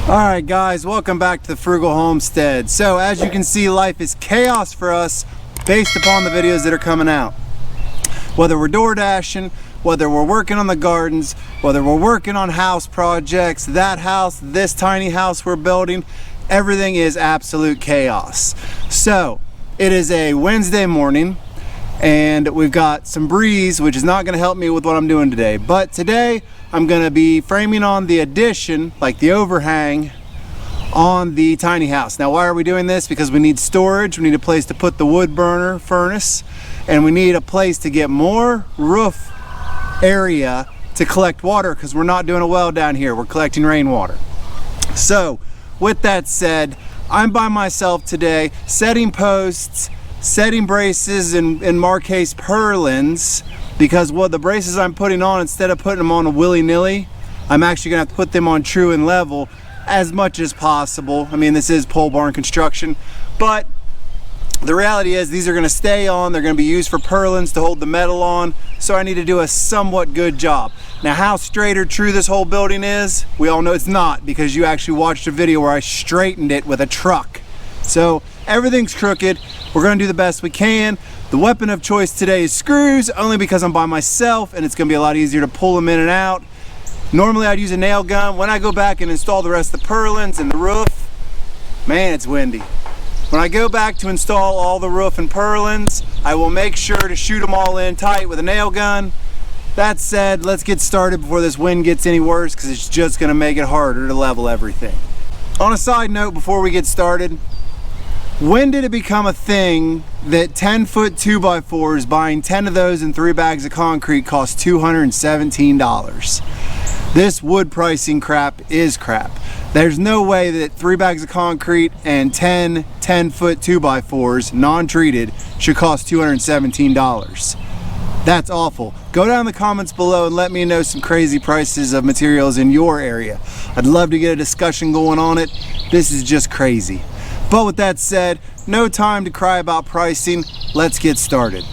Alright guys, welcome back to the Frugal Homestead. So as you can see, life is chaos for us based upon the videos that are coming out. Whether we're door dashing, whether we're working on the gardens, whether we're working on house projects, that house, this tiny house we're building, everything is absolute chaos. So it is a Wednesday morning and we've got some breeze, which is not going to help me with what I'm doing today. But today I'm going to be framing on the addition, like the overhang, on the tiny house. Now why are we doing this? Because we need storage, we need a place to put the wood burner furnace, and we need a place to get more roof area to collect water, because we're not doing a well down here, we're collecting rainwater. So with that said, I'm by myself today, setting posts, setting braces and Marquez purlins, because what the braces I'm putting on, instead of putting them on a willy-nilly, I'm actually gonna have to put them on true and level as much as possible. I mean, this is pole barn construction, but the reality is these are gonna stay on, they're gonna be used for purlins to hold the metal on, so I need to do a somewhat good job. Now how straight or true this whole building is, we all know it's not, because you actually watched a video where I straightened it with a truck. So everything's crooked. We're gonna do the best we can. The weapon of choice today is screws, only because I'm by myself and it's gonna be a lot easier to pull them in and out. Normally I'd use a nail gun. When I go back and install the rest of the purlins and the roof, man, it's windy. When I go back to install all the roof and purlins, I will make sure to shoot them all in tight with a nail gun. That said, let's get started before this wind gets any worse, because it's just gonna make it harder to level everything. On a side note, before we get started, when did it become a thing that 10-foot 2x4s, buying 10 of those and 3 bags of concrete, cost $217? This wood pricing crap is crap. There's no way that 3 bags of concrete and 10 10-foot 2x4s, non-treated, should cost $217. That's awful. Go down in the comments below and let me know some crazy prices of materials in your area. I'd love to get a discussion going on it. This is just crazy. But with that said, no time to cry about pricing. Let's get started.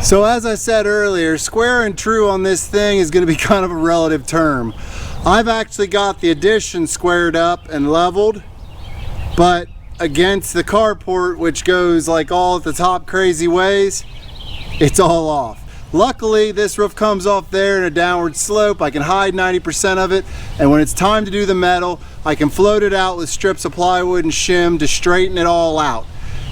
So as I said earlier, square and true on this thing is going to be kind of a relative term. I've actually got the addition squared up and leveled, but against the carport, which goes like all at the top crazy ways, it's all off. Luckily, this roof comes off there in a downward slope. I can hide 90% of it, and when it's time to do the metal, I can float it out with strips of plywood and shim to straighten it all out.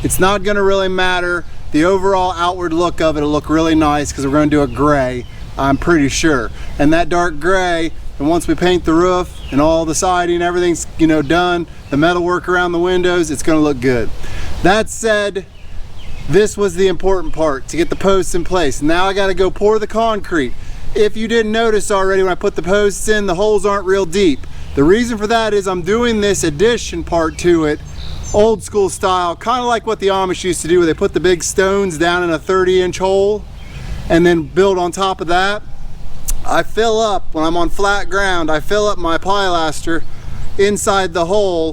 It's not going to really matter. The overall outward look of it will look really nice, because we're going to do a gray, I'm pretty sure. And that dark gray, and once we paint the roof and all the siding, everything's done, the metal work around the windows, it's going to look good. That said, this was the important part, to get the posts in place. Now I got to go pour the concrete. If you didn't notice already, when I put the posts in, the holes aren't real deep. The reason for that is I'm doing this addition part to it, old school style, kind of like what the Amish used to do, where they put the big stones down in a 30-inch hole and then build on top of that. I fill up, when I'm on flat ground, I fill up my pilaster inside the hole.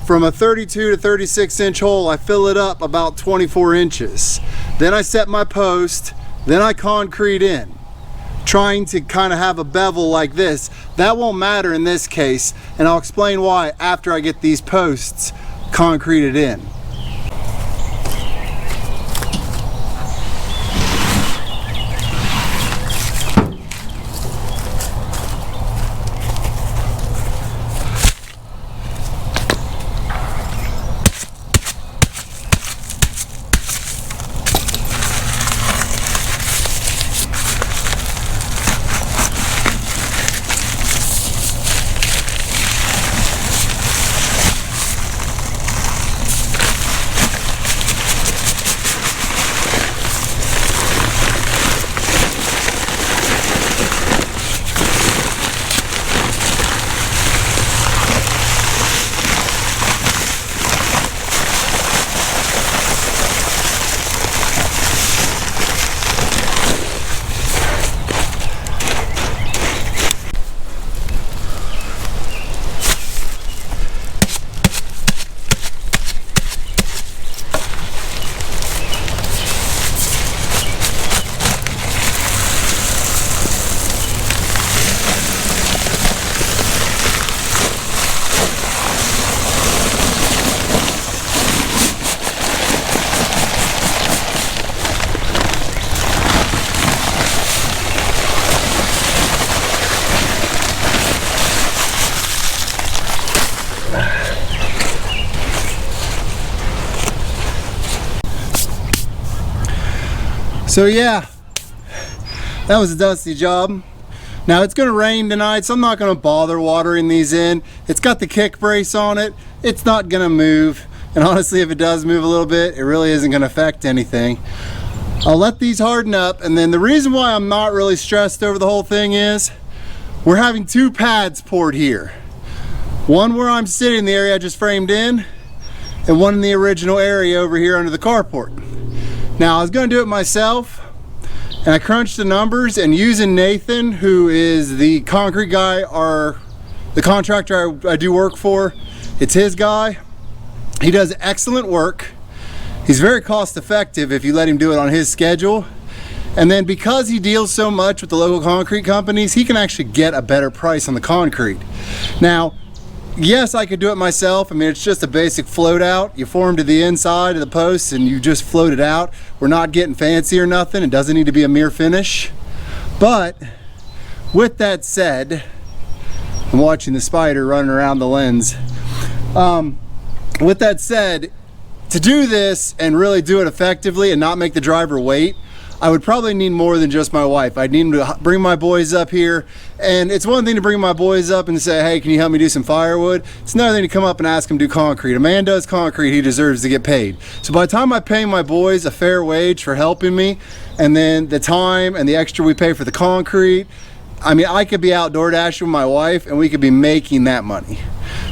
From a 32 to 36-inch hole, I fill it up about 24 inches. Then I set my post, then I concrete in, trying to kind of have a bevel like this. That won't matter in this case, and I'll explain why after I get these posts concreted in. So yeah, that was a dusty job. Now it's gonna rain tonight, so I'm not gonna bother watering these in. It's got the kick brace on it. It's not gonna move. And honestly, if it does move a little bit, it really isn't gonna affect anything. I'll let these harden up, and then the reason why I'm not really stressed over the whole thing is we're having two pads poured here. One where I'm sitting in the area I just framed in, and one in the original area over here under the carport. Now I was going to do it myself, and I crunched the numbers, and using Nathan, who is the concrete guy, or the contractor I do work for, it's his guy. He does excellent work. He's very cost effective if you let him do it on his schedule. And then because he deals so much with the local concrete companies, he can actually get a better price on the concrete. Now, yes, I could do it myself. I mean, it's just a basic float out. You form to the inside of the posts and you just float it out. We're not getting fancy or nothing. It doesn't need to be a mere finish. But with that said, I'm watching the spider running around the lens. With that said, to do this and really do it effectively and not make the driver wait, I would probably need more than just my wife. I'd need to bring my boys up here. And it's one thing to bring my boys up and say, hey, can you help me do some firewood? It's another thing to come up and ask them to do concrete. A man does concrete, he deserves to get paid. So by the time I pay my boys a fair wage for helping me, and then the time and the extra we pay for the concrete, I mean, I could be outdoor dashing with my wife and we could be making that money.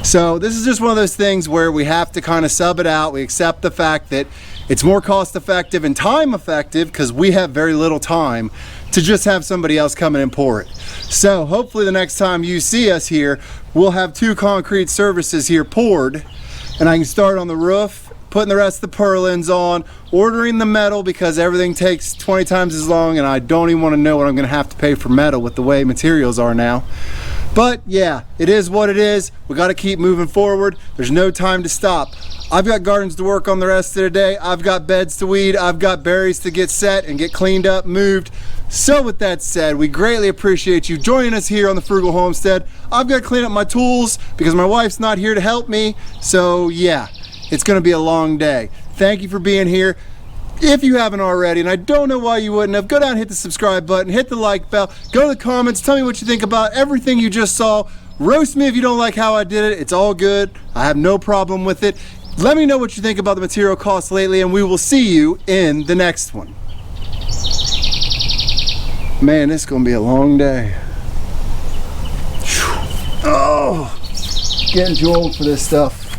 So this is just one of those things where we have to kind of sub it out. We accept the fact that it's more cost effective and time effective because we have very little time to just have somebody else come in and pour it. So hopefully the next time you see us here, we'll have two concrete surfaces here poured, and I can start on the roof, putting the rest of the purlins on, ordering the metal because everything takes 20 times as long, and I don't even want to know what I'm going to have to pay for metal with the way materials are now. But yeah, it is what it is. We got to keep moving forward. There's no time to stop. I've got gardens to work on the rest of the day. I've got beds to weed. I've got berries to get set and get cleaned up, moved. So with that said, we greatly appreciate you joining us here on the Frugal Homestead. I've got to clean up my tools because my wife's not here to help me. So yeah, it's going to be a long day. Thank you for being here. If you haven't already, and I don't know why you wouldn't have, go down and hit the subscribe button, hit the like bell, go to the comments, tell me what you think about everything you just saw. Roast me if you don't like how I did it. It's all good. I have no problem with it. Let me know what you think about the material costs lately, and we will see you in the next one. Man, this is going to be a long day. Oh. getting too old for this stuff.